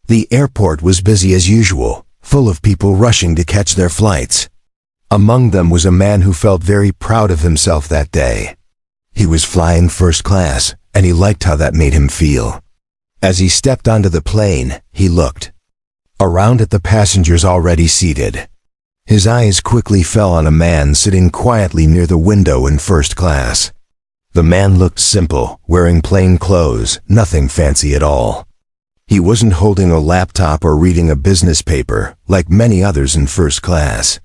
The airport was busy as usual, full of people rushing to catch their flights. Among them was a man who felt very proud of himself that day. He was flying first class, and he liked how that made him feel. As he stepped onto the plane, he looked around at the passengers already seated. His eyes quickly fell on a man sitting quietly near the window in first class. The man looked simple, wearing plain clothes, nothing fancy at all. He wasn't holding a laptop or reading a business paper, like many others in first class.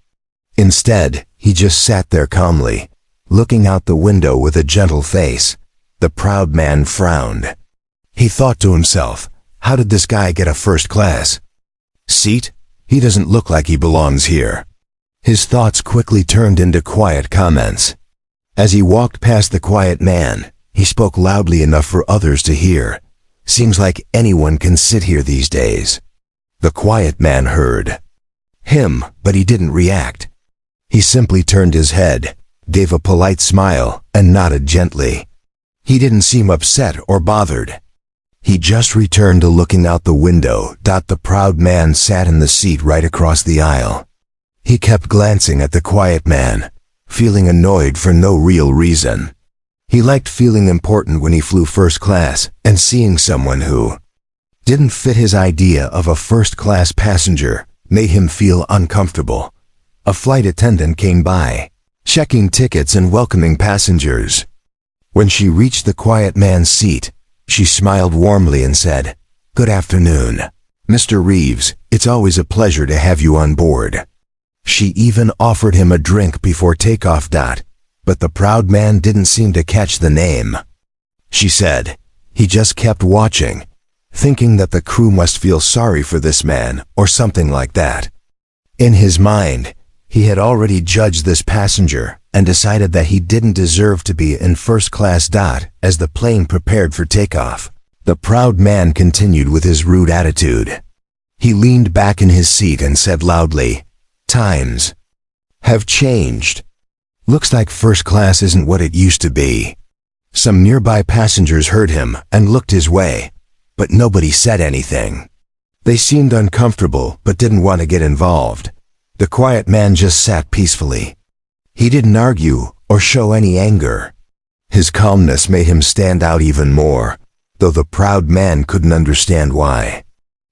Instead, he just sat there calmly, looking out the window with a gentle face. The proud man frowned. He thought to himself, how did this guy get a first class seat? He doesn't look like he belongs here. His thoughts quickly turned into quiet comments. As he walked past the quiet man, he spoke loudly enough for others to hear. Seems like anyone can sit here these days. The quiet man heard him, but he didn't react. He simply turned his head, gave a polite smile, and nodded gently. He didn't seem upset or bothered. He just returned to looking out the window. The proud man sat in the seat right across the aisle. He kept glancing at the quiet man, feeling annoyed for no real reason. He liked feeling important when he flew first class, and seeing someone who didn't fit his idea of a first-class passenger made him feel uncomfortable. A flight attendant came by, checking tickets and welcoming passengers. When she reached the quiet man's seat, she smiled warmly and said, "Good afternoon, Mr. Reeves. It's always a pleasure to have you on board." She even offered him a drink before takeoff. But the proud man didn't seem to catch the name. She said, he just kept watching, thinking that the crew must feel sorry for this man or something like that. In his mind, he had already judged this passenger and decided that he didn't deserve to be in first class. As the plane prepared for takeoff, the proud man continued with his rude attitude. He leaned back in his seat and said loudly, "Times have changed. Looks like first class isn't what it used to be." Some nearby passengers heard him and looked his way, but nobody said anything. They seemed uncomfortable but didn't want to get involved. The quiet man just sat peacefully. He didn't argue or show any anger. His calmness made him stand out even more, though the proud man couldn't understand why.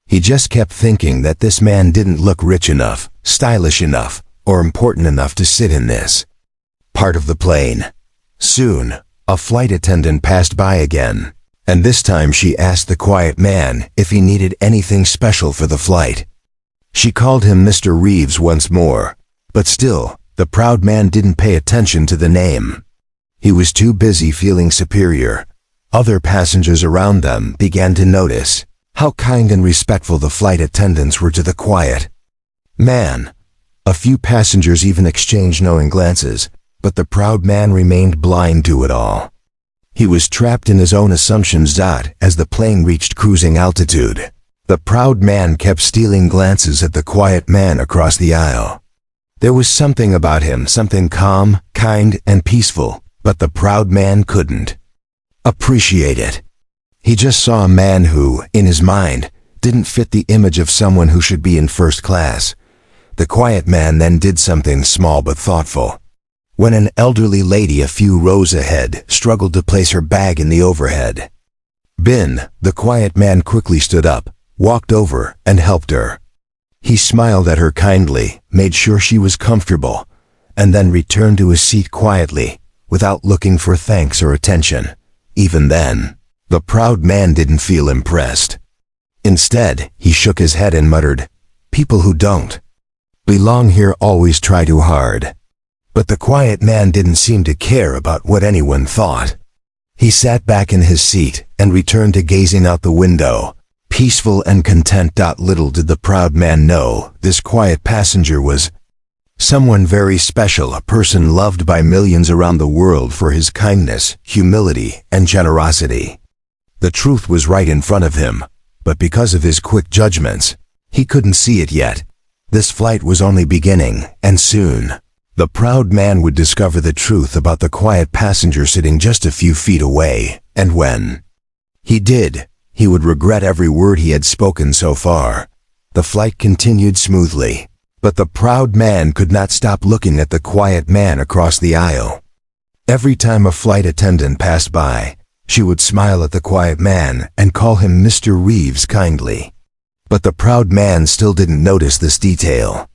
He just kept thinking that this man didn't look rich enough, stylish enough, or important enough to sit in this part of the plane. Soon, a flight attendant passed by again, and this time she asked the quiet man if he needed anything special for the flight. She called him Mr. Reeves once more, but still, the proud man didn't pay attention to the name. He was too busy feeling superior. Other passengers around them began to notice how kind and respectful the flight attendants were to the quiet man. A few passengers even exchanged knowing glances, but the proud man remained blind to it all. He was trapped in his own assumptions. As the plane reached cruising altitude, the proud man kept stealing glances at the quiet man across the aisle. There was something about him, something calm, kind, and peaceful, but the proud man couldn't appreciate it. He just saw a man who, in his mind, didn't fit the image of someone who should be in first class. The quiet man then did something small but thoughtful. When an elderly lady a few rows ahead struggled to place her bag in the overhead bin, the quiet man quickly stood up, walked over, and helped her. He smiled at her kindly, made sure she was comfortable, and then returned to his seat quietly, without looking for thanks or attention. Even then, the proud man didn't feel impressed. Instead, he shook his head and muttered, "People who don't belong here always try too hard." But the quiet man didn't seem to care about what anyone thought. He sat back in his seat and returned to gazing out the window, peaceful and content. Little did the proud man know this quiet passenger was someone very special, a person loved by millions around the world for his kindness, humility, and generosity. The truth was right in front of him, but because of his quick judgments, he couldn't see it yet. This flight was only beginning, and soon, the proud man would discover the truth about the quiet passenger sitting just a few feet away, and when he did, He would regret every word he had spoken so far. The flight continued smoothly, but the proud man could not stop looking at the quiet man across the aisle. Every time a flight attendant passed by, she would smile at the quiet man and call him Mr. Reeves kindly. But the proud man still didn't notice this detail.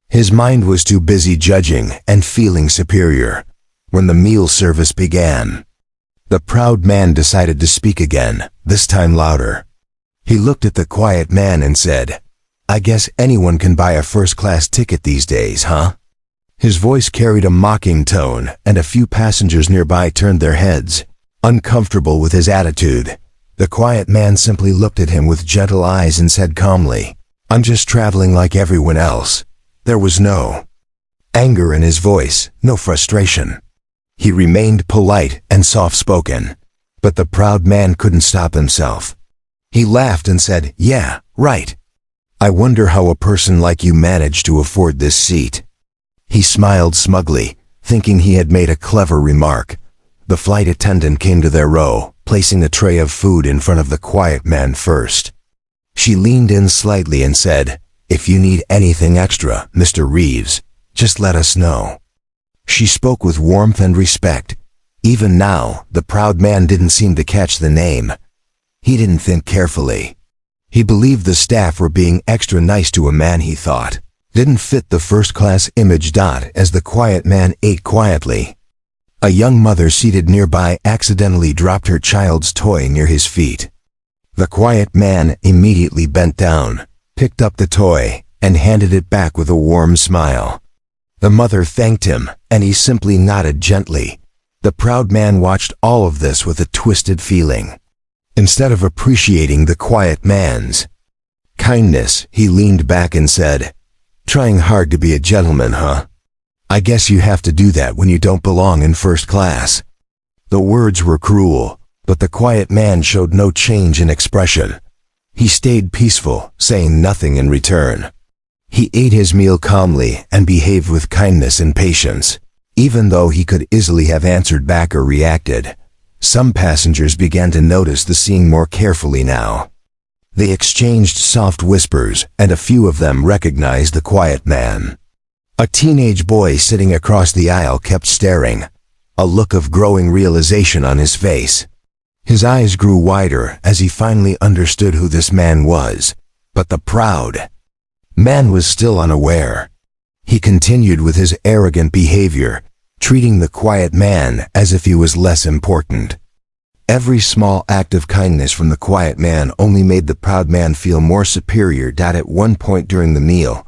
His mind was too busy judging and feeling superior. When the meal service began, the proud man decided to speak again, this time louder. He looked at the quiet man and said, "I guess anyone can buy a first-class ticket these days, huh?" His voice carried a mocking tone, and a few passengers nearby turned their heads, uncomfortable with his attitude. The quiet man simply looked at him with gentle eyes and said calmly, "I'm just traveling like everyone else." There was no anger in his voice, no frustration. He remained polite and soft-spoken, but the proud man couldn't stop himself. He laughed and said, "Yeah, right. I wonder how a person like you managed to afford this seat." He smiled smugly, thinking he had made a clever remark. The flight attendant came to their row, placing a tray of food in front of the quiet man first. She leaned in slightly and said, "If you need anything extra, Mr. Reeves, just let us know." She spoke with warmth and respect. Even now, the proud man didn't seem to catch the name. He didn't think carefully. He believed the staff were being extra nice to a man he thought didn't fit the first-class image. As the quiet man ate quietly, a young mother seated nearby accidentally dropped her child's toy near his feet. The quiet man immediately bent down, picked up the toy, and handed it back with a warm smile. The mother thanked him, and he simply nodded gently. The proud man watched all of this with a twisted feeling. Instead of appreciating the quiet man's kindness, he leaned back and said, "Trying hard to be a gentleman, huh? I guess you have to do that when you don't belong in first class." The words were cruel, but the quiet man showed no change in expression. He stayed peaceful, saying nothing in return. He ate his meal calmly and behaved with kindness and patience, even though he could easily have answered back or reacted. Some passengers began to notice the scene more carefully now. They exchanged soft whispers, and a few of them recognized the quiet man. A teenage boy sitting across the aisle kept staring, a look of growing realization on his face. His eyes grew wider as he finally understood who this man was, but the proud man was still unaware. He continued with his arrogant behavior, treating the quiet man as if he was less important. Every small act of kindness from the quiet man only made the proud man feel more superior. At one point during the meal,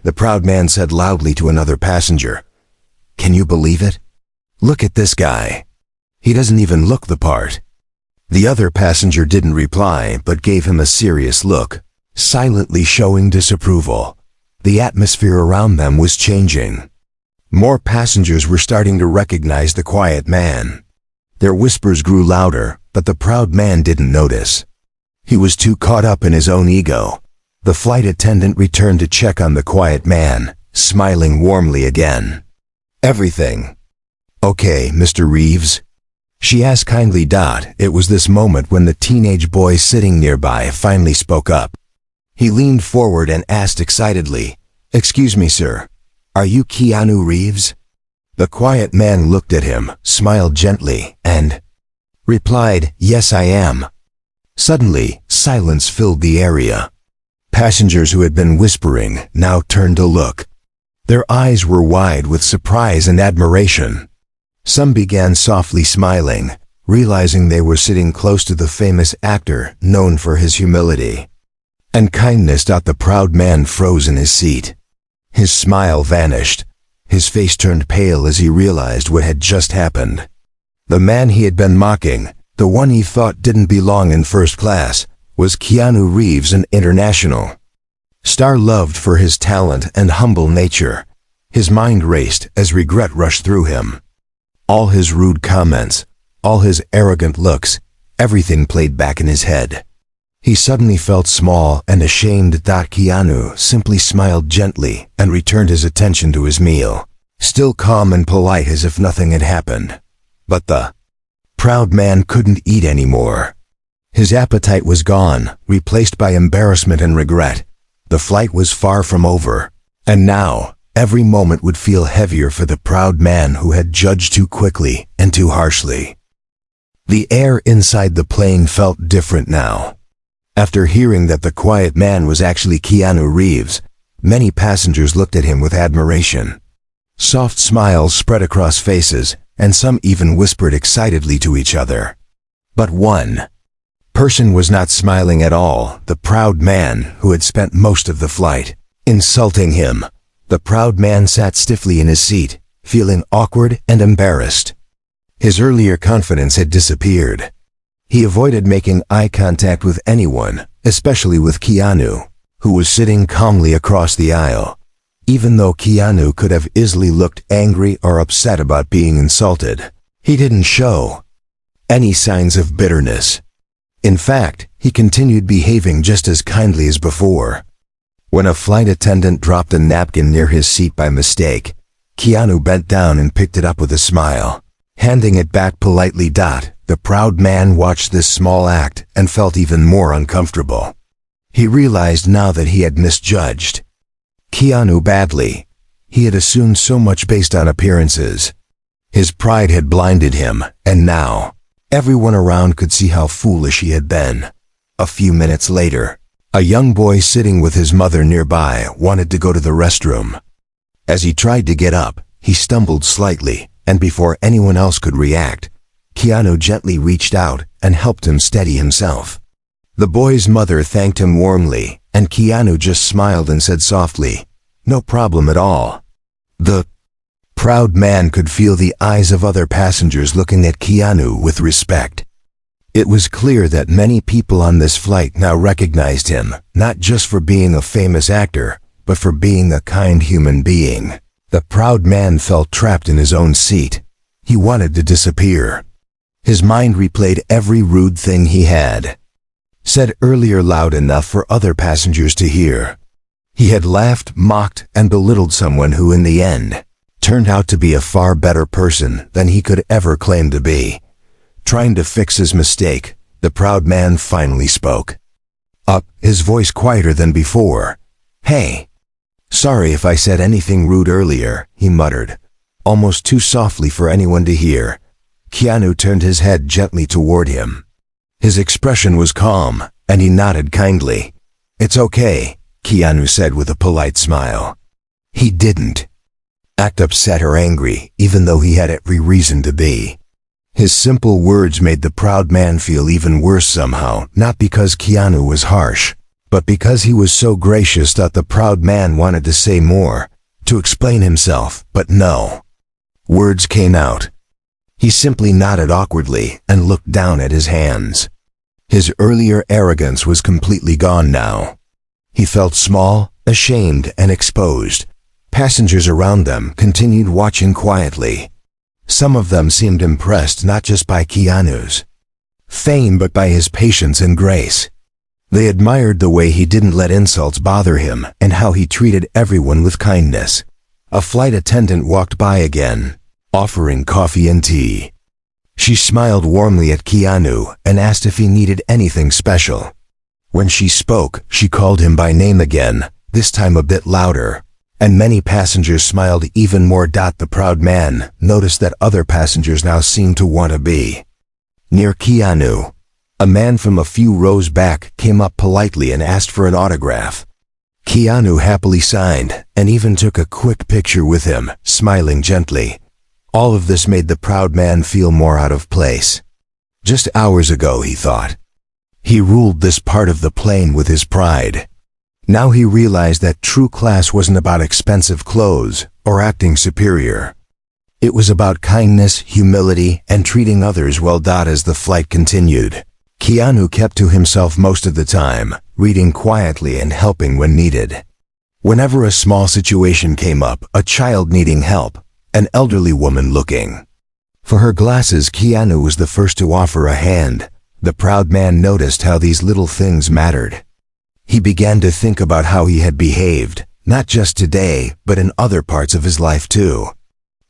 the proud man said loudly to another passenger, "Can you believe it? Look at this guy. He doesn't even look the part." The other passenger didn't reply but gave him a serious look, silently showing disapproval. The atmosphere around them was changing. More passengers were starting to recognize the quiet man. Their whispers grew louder, but the proud man didn't notice. He was too caught up in his own ego. The flight attendant returned to check on the quiet man, smiling warmly again. "Everything okay, Mr. Reeves?" she asked kindly. It was this moment when the teenage boy sitting nearby finally spoke up. He leaned forward and asked excitedly, "Excuse me, sir, are you Keanu Reeves?" The quiet man looked at him, smiled gently, and replied, "Yes, I am." Suddenly, silence filled the area. Passengers who had been whispering now turned to look. Their eyes were wide with surprise and admiration. Some began softly smiling, realizing they were sitting close to the famous actor known for his humility and kindness. The proud man froze in his seat. His smile vanished. His face turned pale as he realized what had just happened. The man he had been mocking, the one he thought didn't belong in first class, was Keanu Reeves, an international star loved for his talent and humble nature. His mind raced as regret rushed through him. All his rude comments, all his arrogant looks, everything played back in his head. He suddenly felt small and ashamed. Keanu simply smiled gently and returned his attention to his meal, still calm and polite as if nothing had happened. But the proud man couldn't eat anymore. His appetite was gone, replaced by embarrassment and regret. The flight was far from over, and now, every moment would feel heavier for the proud man who had judged too quickly and too harshly. The air inside the plane felt different now. After hearing that the quiet man was actually Keanu Reeves, many passengers looked at him with admiration. Soft smiles spread across faces, and some even whispered excitedly to each other. But one person was not smiling at all, the proud man who had spent most of the flight insulting him. The proud man sat stiffly in his seat, feeling awkward and embarrassed. His earlier confidence had disappeared. He avoided making eye contact with anyone, especially with Keanu, who was sitting calmly across the aisle. Even though Keanu could have easily looked angry or upset about being insulted, he didn't show any signs of bitterness. In fact, he continued behaving just as kindly as before. When a flight attendant dropped a napkin near his seat by mistake, Keanu bent down and picked it up with a smile. Handing it back politely. The proud man watched this small act and felt even more uncomfortable. He realized now that he had misjudged Keanu badly. He had assumed so much based on appearances. His pride had blinded him, and now everyone around could see how foolish he had been. A few minutes later, a young boy sitting with his mother nearby wanted to go to the restroom. As he tried to get up, he stumbled slightly, and before anyone else could react, Keanu gently reached out and helped him steady himself. The boy's mother thanked him warmly, and Keanu just smiled and said softly, "No problem at all." The proud man could feel the eyes of other passengers looking at Keanu with respect. It was clear that many people on this flight now recognized him, not just for being a famous actor, but for being a kind human being. The proud man felt trapped in his own seat. He wanted to disappear. His mind replayed every rude thing he had said earlier loud enough for other passengers to hear. He had laughed, mocked, and belittled someone who in the end turned out to be a far better person than he could ever claim to be. Trying to fix his mistake, the proud man finally spoke up, his voice quieter than before. "Hey, sorry if I said anything rude earlier," he muttered, almost too softly for anyone to hear. Keanu turned his head gently toward him. His expression was calm, and he nodded kindly. "It's okay," Keanu said with a polite smile. He didn't act upset or angry, even though he had every reason to be. His simple words made the proud man feel even worse somehow, not because Keanu was harsh, but because he was so gracious that the proud man wanted to say more, to explain himself, but no words came out. He simply nodded awkwardly and looked down at his hands. His earlier arrogance was completely gone now. He felt small, ashamed, and exposed. Passengers around them continued watching quietly. Some of them seemed impressed not just by Keanu's fame but by his patience and grace. They admired the way he didn't let insults bother him and how he treated everyone with kindness. A flight attendant walked by again, offering coffee and tea. She smiled warmly at Keanu and asked if he needed anything special. When she spoke, she called him by name again, this time a bit louder, and many passengers smiled even more. The proud man noticed that other passengers now seemed to want to be near Keanu. A man from a few rows back came up politely and asked for an autograph. Keanu happily signed and even took a quick picture with him, smiling gently. All of this made the proud man feel more out of place. Just hours ago, he thought, he ruled this part of the plane with his pride. Now he realized that true class wasn't about expensive clothes or acting superior. It was about kindness, humility, and treating others well. As the flight continued, Keanu kept to himself most of the time, reading quietly and helping when needed. Whenever a small situation came up, a child needing help, an elderly woman looking for her glasses, Keanu was the first to offer a hand. The proud man noticed how these little things mattered. He began to think about how he had behaved, not just today, but in other parts of his life too.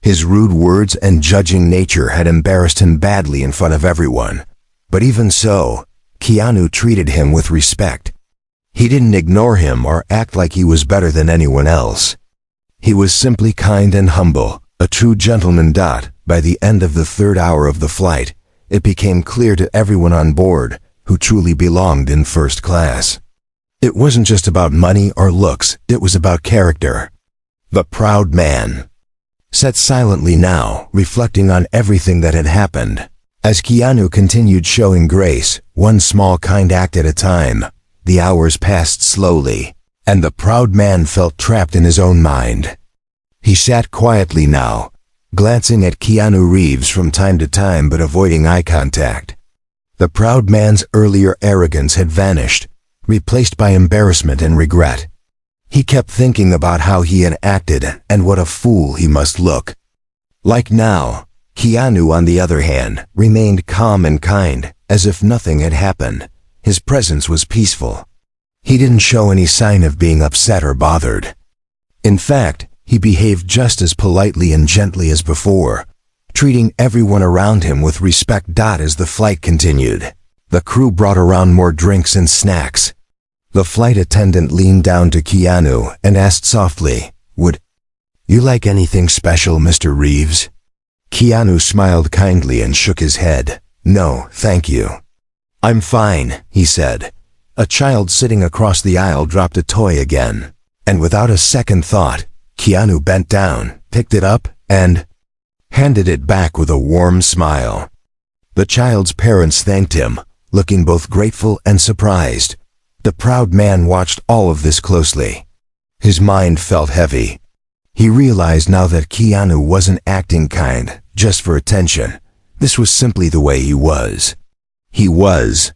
His rude words and judging nature had embarrassed him badly in front of everyone. But even so, Keanu treated him with respect. He didn't ignore him or act like he was better than anyone else. He was simply kind and humble, a true gentleman. By the end of the third hour of the flight, it became clear to everyone on board who truly belonged in first class. It wasn't just about money or looks, it was about character. The proud man sat silently now, reflecting on everything that had happened. As Keanu continued showing grace, one small kind act at a time, the hours passed slowly, and the proud man felt trapped in his own mind. He sat quietly now, glancing at Keanu Reeves from time to time but avoiding eye contact. The proud man's earlier arrogance had vanished, replaced by embarrassment and regret. He kept thinking about how he had acted and what a fool he must look like now. Keanu, on the other hand, remained calm and kind, as if nothing had happened. His presence was peaceful. He didn't show any sign of being upset or bothered. In fact, he behaved just as politely and gently as before, treating everyone around him with respect. As the flight continued, the crew brought around more drinks and snacks. The flight attendant leaned down to Keanu and asked softly, "Would you like anything special, Mr. Reeves?" Keanu smiled kindly and shook his head. "No, thank you. I'm fine," he said. A child sitting across the aisle dropped a toy again, and without a second thought, Keanu bent down, picked it up, and handed it back with a warm smile. The child's parents thanked him, looking both grateful and surprised. The proud man watched all of this closely. His mind felt heavy. He realized now that Keanu wasn't acting kind just for attention. This was simply the way he was. He was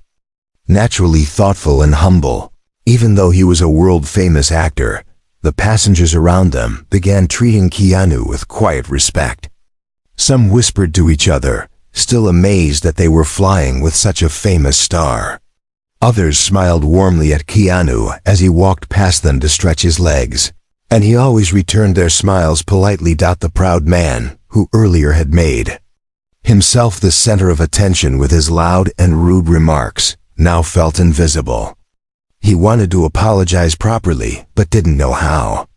naturally thoughtful and humble. Even though he was a world-famous actor, the passengers around them began treating Keanu with quiet respect. Some whispered to each other, still amazed that they were flying with such a famous star. Others smiled warmly at Keanu as he walked past them to stretch his legs, and he always returned their smiles politely. The proud man, who earlier had made himself the center of attention with his loud and rude remarks, now felt invisible. He wanted to apologize properly, but didn't know how.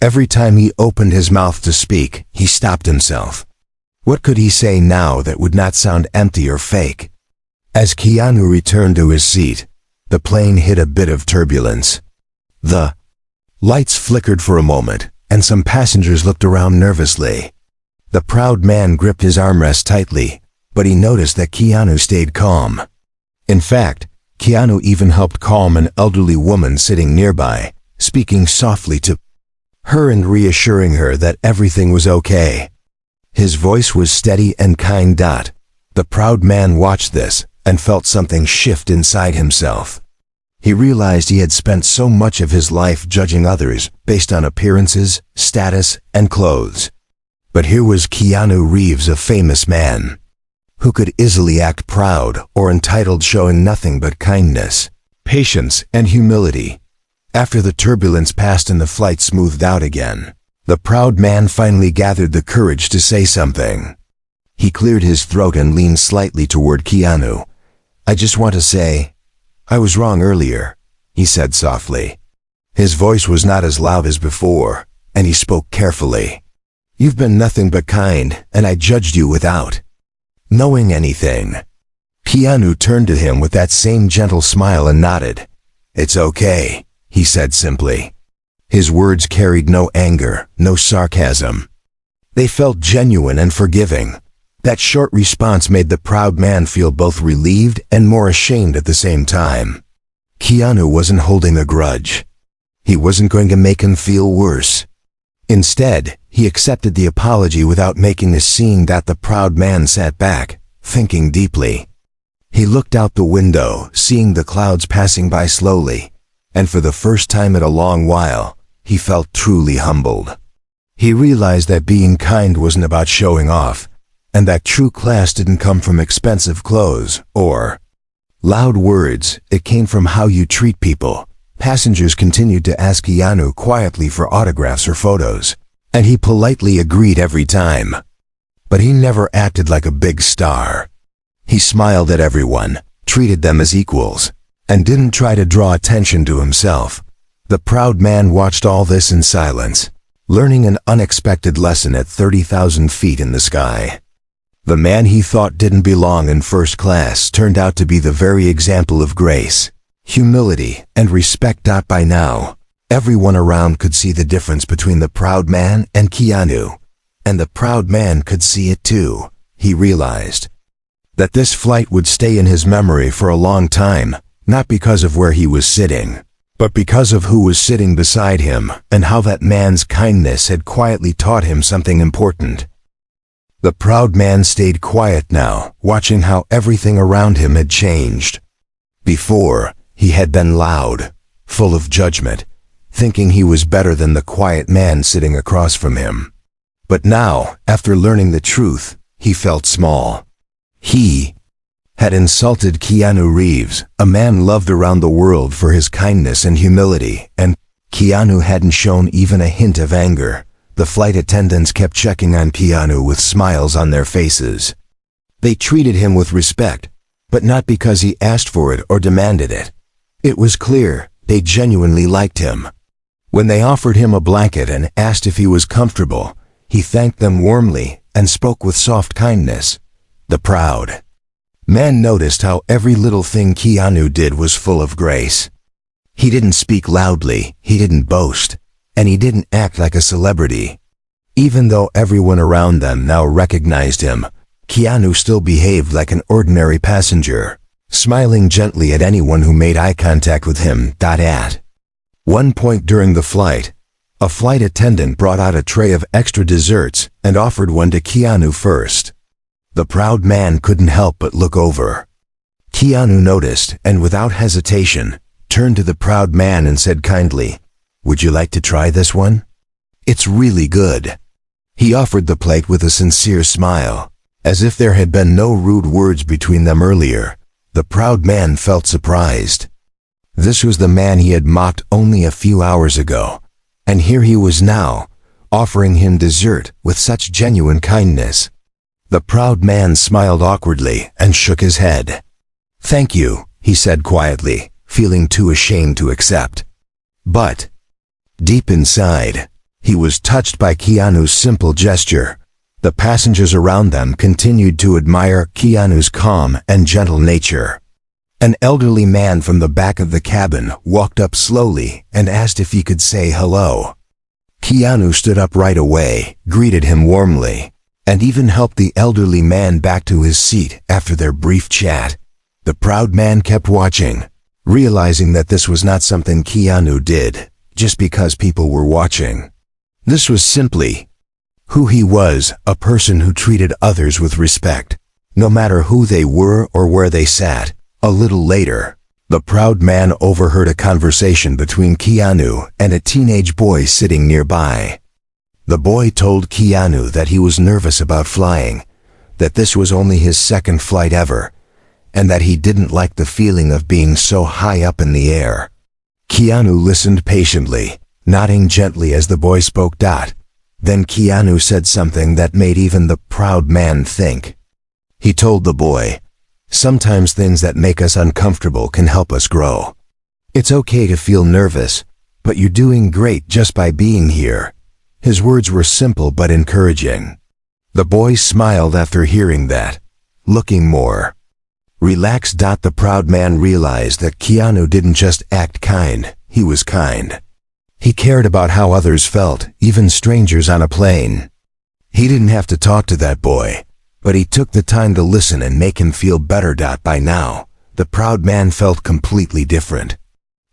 Every time he opened his mouth to speak, he stopped himself. What could he say now that would not sound empty or fake? As Keanu returned to his seat, the plane hit a bit of turbulence. The lights flickered for a moment, and some passengers looked around nervously. The proud man gripped his armrest tightly, but he noticed that Keanu stayed calm. In fact, Keanu even helped calm an elderly woman sitting nearby, speaking softly to her and reassuring her that everything was okay. His voice was steady and kind. The proud man watched this and felt something shift inside himself. He realized he had spent so much of his life judging others based on appearances, status, and clothes. But here was Keanu Reeves, a famous man, who could easily act proud or entitled, showing nothing but kindness, patience, and humility. After the turbulence passed and the flight smoothed out again, the proud man finally gathered the courage to say something. He cleared his throat and leaned slightly toward Keanu. "I just want to say, I was wrong earlier," he said softly. His voice was not as loud as before, and he spoke carefully. "You've been nothing but kind, and I judged you without knowing anything." Keanu turned to him with that same gentle smile and nodded. "It's okay," he said simply. His words carried no anger, no sarcasm. They felt genuine and forgiving. That short response made the proud man feel both relieved and more ashamed at the same time. Keanu wasn't holding a grudge. He wasn't going to make him feel worse. Instead, he accepted the apology without making a scene. The proud man sat back, thinking deeply. He looked out the window, seeing the clouds passing by slowly, and for the first time in a long while, he felt truly humbled. He realized that being kind wasn't about showing off, and that true class didn't come from expensive clothes or loud words. It came from how you treat people. Passengers continued to ask Keanu quietly for autographs or photos, and he politely agreed every time. But he never acted like a big star. He smiled at everyone, treated them as equals, and didn't try to draw attention to himself. The proud man watched all this in silence, learning an unexpected lesson at 30,000 feet in the sky. The man he thought didn't belong in first class turned out to be the very example of grace, humility, and respect. By now, everyone around could see the difference between the proud man and Keanu, and the proud man could see it too. He realized that this flight would stay in his memory for a long time, not because of where he was sitting, but because of who was sitting beside him and how that man's kindness had quietly taught him something important. The proud man stayed quiet now, watching how everything around him had changed. Before, he had been loud, full of judgment, thinking he was better than the quiet man sitting across from him. But now, after learning the truth, he felt small. He had insulted Keanu Reeves, a man loved around the world for his kindness and humility, and Keanu hadn't shown even a hint of anger. The flight attendants kept checking on Keanu with smiles on their faces. They treated him with respect, but not because he asked for it or demanded it. It was clear they genuinely liked him. When they offered him a blanket and asked if he was comfortable, he thanked them warmly and spoke with soft kindness. The proud man noticed how every little thing Keanu did was full of grace. He didn't speak loudly, he didn't boast, and he didn't act like a celebrity. Even though everyone around them now recognized him, Keanu still behaved like an ordinary passenger, smiling gently at anyone who made eye contact with him. At one point during the flight, a flight attendant brought out a tray of extra desserts and offered one to Keanu first. The proud man couldn't help but look over. Keanu noticed and without hesitation, turned to the proud man and said kindly, "Would you like to try this one? It's really good." He offered the plate with a sincere smile, as if there had been no rude words between them earlier. The proud man felt surprised. This was the man he had mocked only a few hours ago, and here he was now, offering him dessert with such genuine kindness. The proud man smiled awkwardly and shook his head. "Thank you," he said quietly, feeling too ashamed to accept. But deep inside, he was touched by Keanu's simple gesture. The passengers around them continued to admire Keanu's calm and gentle nature. An elderly man from the back of the cabin walked up slowly and asked if he could say hello. Keanu stood up right away, greeted him warmly, and even helped the elderly man back to his seat after their brief chat. The proud man kept watching, realizing that this was not something Keanu did just because people were watching. This was simply who he was, a person who treated others with respect, no matter who they were or where they sat. A little later, the proud man overheard a conversation between Keanu and a teenage boy sitting nearby. The boy told Keanu that he was nervous about flying, that this was only his second flight ever, and that he didn't like the feeling of being so high up in the air. Keanu listened patiently, nodding gently as the boy spoke. Then Keanu said something that made even the proud man think. He told the boy, "Sometimes things that make us uncomfortable can help us grow. It's okay to feel nervous, but you're doing great just by being here." His words were simple but encouraging. The boy smiled after hearing that, looking more relaxed. The proud man realized that Keanu didn't just act kind, he was kind. He cared about how others felt, even strangers on a plane. He didn't have to talk to that boy, but he took the time to listen and make him feel better. By now, the proud man felt completely different.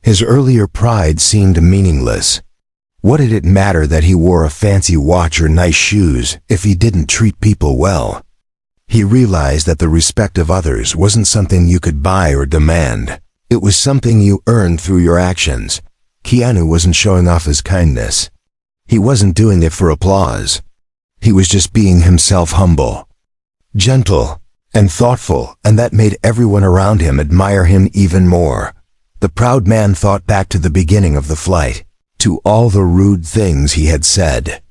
His earlier pride seemed meaningless. What did it matter that he wore a fancy watch or nice shoes if he didn't treat people well? He realized that the respect of others wasn't something you could buy or demand. It was something you earned through your actions. Keanu wasn't showing off his kindness. He wasn't doing it for applause. He was just being himself, humble, gentle, and thoughtful, and that made everyone around him admire him even more. The proud man thought back to the beginning of the flight, to all the rude things he had said.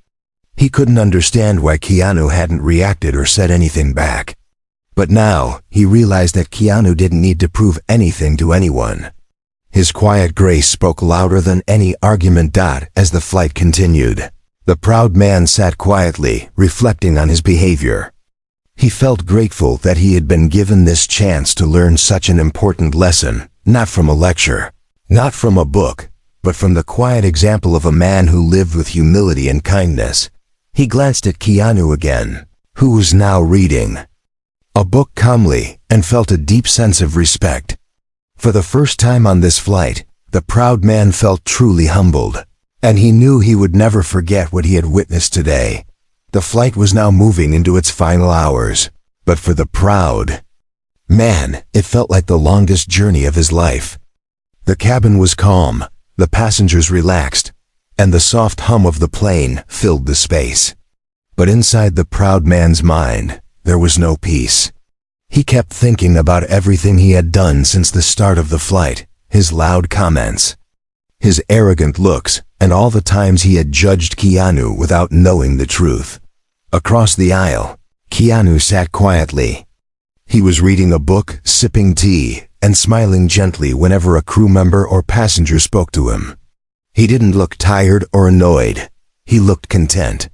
He couldn't understand why Keanu hadn't reacted or said anything back. But now, he realized that Keanu didn't need to prove anything to anyone. His quiet grace spoke louder than any argument. As the flight continued, the proud man sat quietly, reflecting on his behavior. He felt grateful that he had been given this chance to learn such an important lesson, not from a lecture, not from a book, but from the quiet example of a man who lived with humility and kindness. He glanced at Keanu again, who was now reading a book calmly, and felt a deep sense of respect. For the first time on this flight, the proud man felt truly humbled, and he knew he would never forget what he had witnessed today. The flight was now moving into its final hours, but for the proud man, it felt like the longest journey of his life. The cabin was calm, the passengers relaxed, and the soft hum of the plane filled the space. But inside the proud man's mind, there was no peace. He kept thinking about everything he had done since the start of the flight, his loud comments, his arrogant looks, and all the times he had judged Keanu without knowing the truth. Across the aisle, Keanu sat quietly. He was reading a book, sipping tea, and smiling gently whenever a crew member or passenger spoke to him. He didn't look tired or annoyed. He looked content.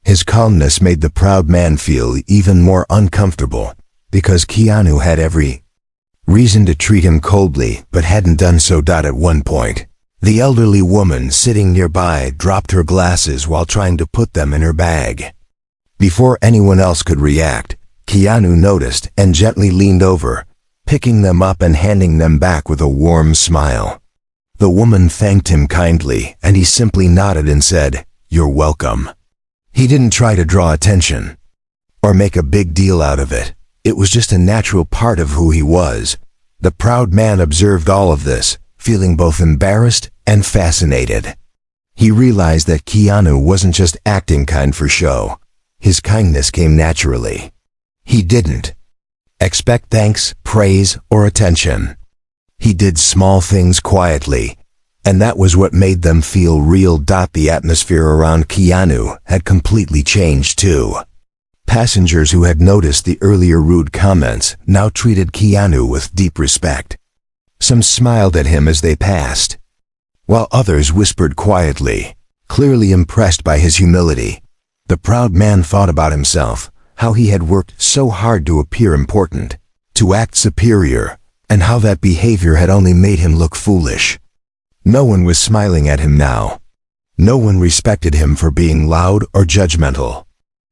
His calmness made the proud man feel even more uncomfortable, because Keanu had every reason to treat him coldly, but hadn't done so. At one point, the elderly woman sitting nearby dropped her glasses while trying to put them in her bag. Before anyone else could react, Keanu noticed and gently leaned over, picking them up and handing them back with a warm smile. The woman thanked him kindly, and he simply nodded and said, "You're welcome." He didn't try to draw attention or make a big deal out of it. It was just a natural part of who he was. The proud man observed all of this, feeling both embarrassed and fascinated. He realized that Keanu wasn't just acting kind for show. His kindness came naturally. He didn't expect thanks, praise, or attention. He did small things quietly, and that was what made them feel real. The atmosphere around Keanu had completely changed too. Passengers who had noticed the earlier rude comments now treated Keanu with deep respect. Some smiled at him as they passed, while others whispered quietly, clearly impressed by his humility. The proud man thought about himself, how he had worked so hard to appear important, to act superior, and how that behavior had only made him look foolish. No one was smiling at him now. No one respected him for being loud or judgmental.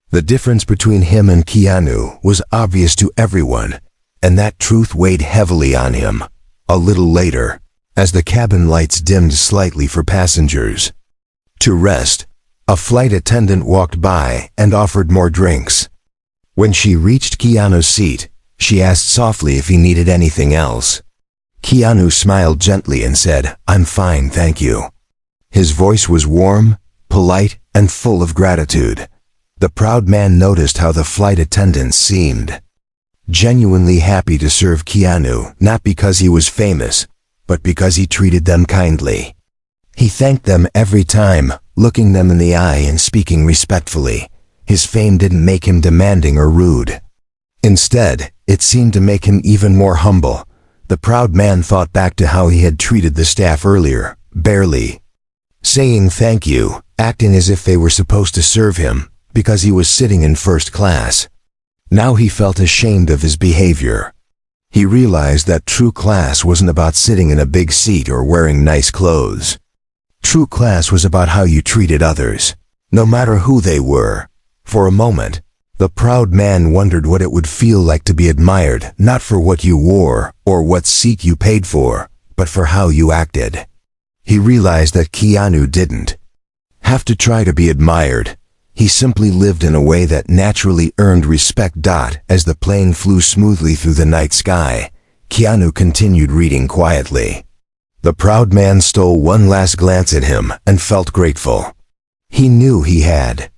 The difference between him and Keanu was obvious to everyone, and that truth weighed heavily on him. A little later, as the cabin lights dimmed slightly for passengers to rest, a flight attendant walked by and offered more drinks. When she reached Keanu's seat, she asked softly if he needed anything else. Keanu smiled gently and said, "I'm fine, thank you." His voice was warm, polite, and full of gratitude. The proud man noticed how the flight attendants seemed genuinely happy to serve Keanu, not because he was famous, but because he treated them kindly. He thanked them every time, looking them in the eye and speaking respectfully. His fame didn't make him demanding or rude. Instead, it seemed to make him even more humble. The proud man thought back to how he had treated the staff earlier, barely saying thank you, acting as if they were supposed to serve him, because he was sitting in first class. Now he felt ashamed of his behavior. He realized that true class wasn't about sitting in a big seat or wearing nice clothes. True class was about how you treated others, no matter who they were. For a moment, the proud man wondered what it would feel like to be admired, not for what you wore or what seat you paid for, but for how you acted. He realized that Keanu didn't have to try to be admired. He simply lived in a way that naturally earned respect. As the plane flew smoothly through the night sky, Keanu continued reading quietly. The proud man stole one last glance at him and felt grateful. He knew he had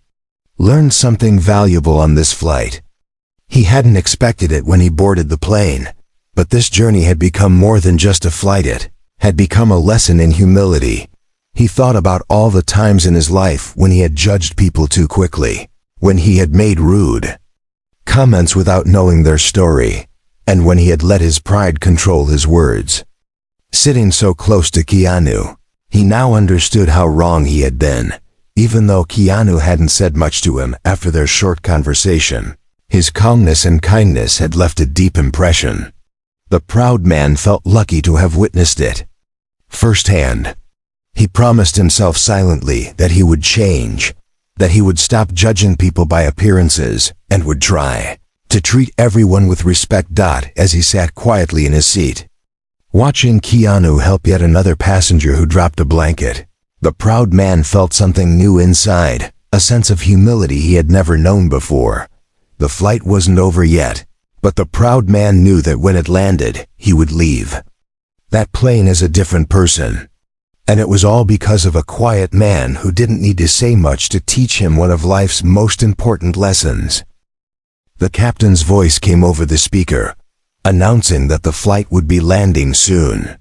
learned something valuable on this flight. He hadn't expected it when he boarded the plane, but this journey had become more than just a flight. It had become a lesson in humility. He thought about all the times in his life when he had judged people too quickly, when he had made rude comments without knowing their story, and when he had let his pride control his words. Sitting so close to Keanu, he now understood how wrong he had been. Even though Keanu hadn't said much to him after their short conversation, his calmness and kindness had left a deep impression. The proud man felt lucky to have witnessed it firsthand. He promised himself silently that he would change, that he would stop judging people by appearances, and would try to treat everyone with respect. As he sat quietly in his seat, watching Keanu help yet another passenger who dropped a blanket, the proud man felt something new inside, a sense of humility he had never known before. The flight wasn't over yet, but the proud man knew that when it landed, he would leave that plane as a different person. And it was all because of a quiet man who didn't need to say much to teach him one of life's most important lessons. The captain's voice came over the speaker, announcing that the flight would be landing soon.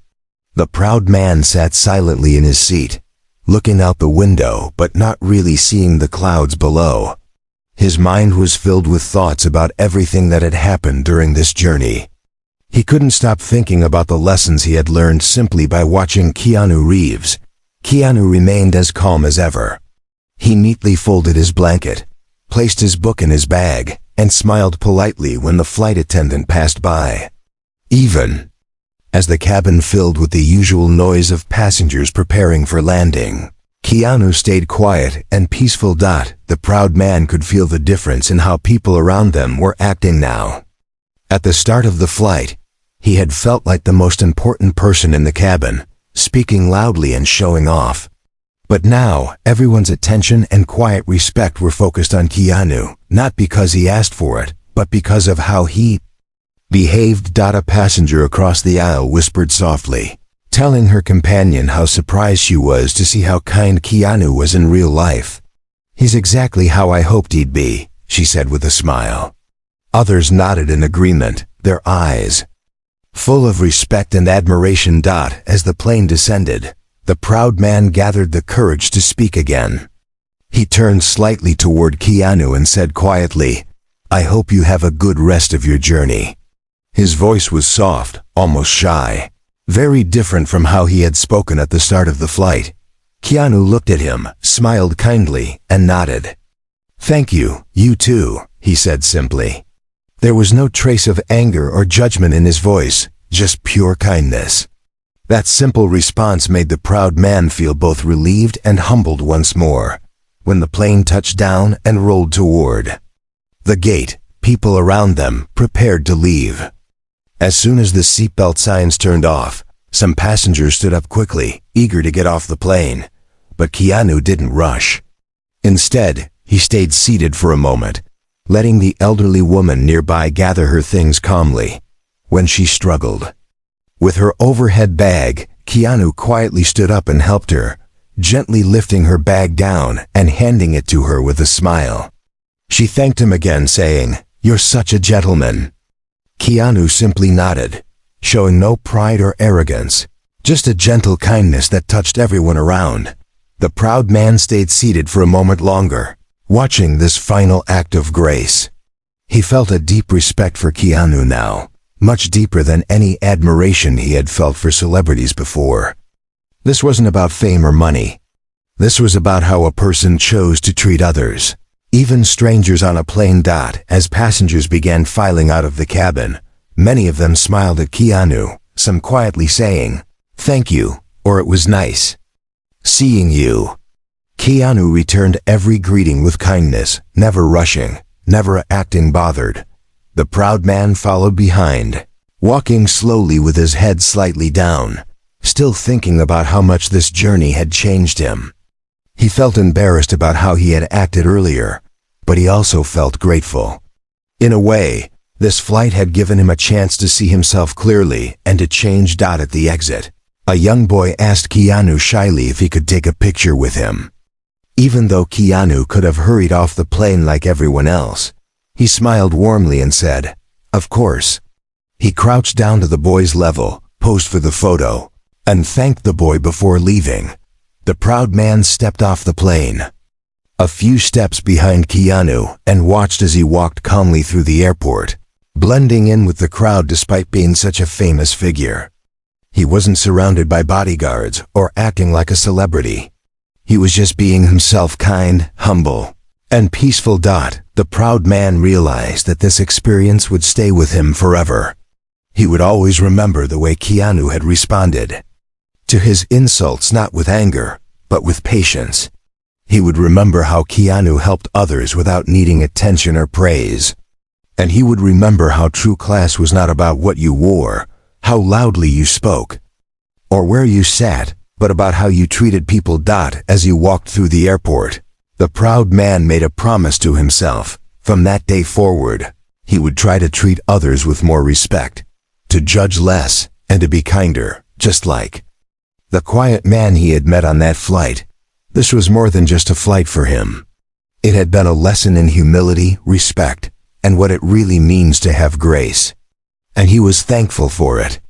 The proud man sat silently in his seat, looking out the window but not really seeing the clouds below. His mind was filled with thoughts about everything that had happened during this journey. He couldn't stop thinking about the lessons he had learned simply by watching Keanu Reeves. Keanu remained as calm as ever. He neatly folded his blanket, placed his book in his bag, and smiled politely when the flight attendant passed by. Even as the cabin filled with the usual noise of passengers preparing for landing, Keanu stayed quiet and peaceful. The proud man could feel the difference in how people around them were acting now. At the start of the flight, he had felt like the most important person in the cabin, speaking loudly and showing off. But now, everyone's attention and quiet respect were focused on Keanu, not because he asked for it, but because of how he behaved. A passenger across the aisle whispered softly, telling her companion how surprised she was to see how kind Keanu was in real life. "He's exactly how I hoped he'd be," she said with a smile. Others nodded in agreement, their eyes full of respect and admiration. As the plane descended, the proud man gathered the courage to speak again. He turned slightly toward Keanu and said quietly, "I hope you have a good rest of your journey." His voice was soft, almost shy, very different from how he had spoken at the start of the flight. Keanu looked at him, smiled kindly, and nodded. "Thank you, you too," he said simply. There was no trace of anger or judgment in his voice, just pure kindness. That simple response made the proud man feel both relieved and humbled once more. When the plane touched down and rolled toward the gate, people around them prepared to leave. As soon as the seatbelt signs turned off, some passengers stood up quickly, eager to get off the plane. But Keanu didn't rush. Instead, he stayed seated for a moment, letting the elderly woman nearby gather her things calmly. When she struggled with her overhead bag, Keanu quietly stood up and helped her, gently lifting her bag down and handing it to her with a smile. She thanked him again, saying, "You're such a gentleman." Keanu simply nodded, showing no pride or arrogance, just a gentle kindness that touched everyone around. The proud man stayed seated for a moment longer, watching this final act of grace. He felt a deep respect for Keanu now, much deeper than any admiration he had felt for celebrities before. This wasn't about fame or money. This was about how a person chose to treat others, even strangers on a plane. As passengers began filing out of the cabin, many of them smiled at Keanu, some quietly saying, "Thank you," or "It was nice seeing you." Keanu returned every greeting with kindness, never rushing, never acting bothered. The proud man followed behind, walking slowly with his head slightly down, still thinking about how much this journey had changed him. He felt embarrassed about how he had acted earlier, but he also felt grateful. In a way, this flight had given him a chance to see himself clearly and to change. At the exit, a young boy asked Keanu shyly if he could take a picture with him. Even though Keanu could have hurried off the plane like everyone else, he smiled warmly and said, "Of course." He crouched down to the boy's level, posed for the photo, and thanked the boy before leaving. The proud man stepped off the plane. a few steps behind Keanu, and watched as he walked calmly through the airport, blending in with the crowd despite being such a famous figure. He wasn't surrounded by bodyguards or acting like a celebrity. He was just being himself, kind, humble, and peaceful. The proud man realized that this experience would stay with him forever. He would always remember the way Keanu had responded to his insults, not with anger, but with patience. He would remember how Keanu helped others without needing attention or praise. And he would remember how true class was not about what you wore, how loudly you spoke, or where you sat, but about how you treated people. As you walked through the airport, the proud man made a promise to himself. From that day forward, he would try to treat others with more respect, to judge less, and to be kinder, just like the quiet man he had met on that flight. This was more than just a flight for him. It had been a lesson in humility, respect, and what it really means to have grace. And he was thankful for it.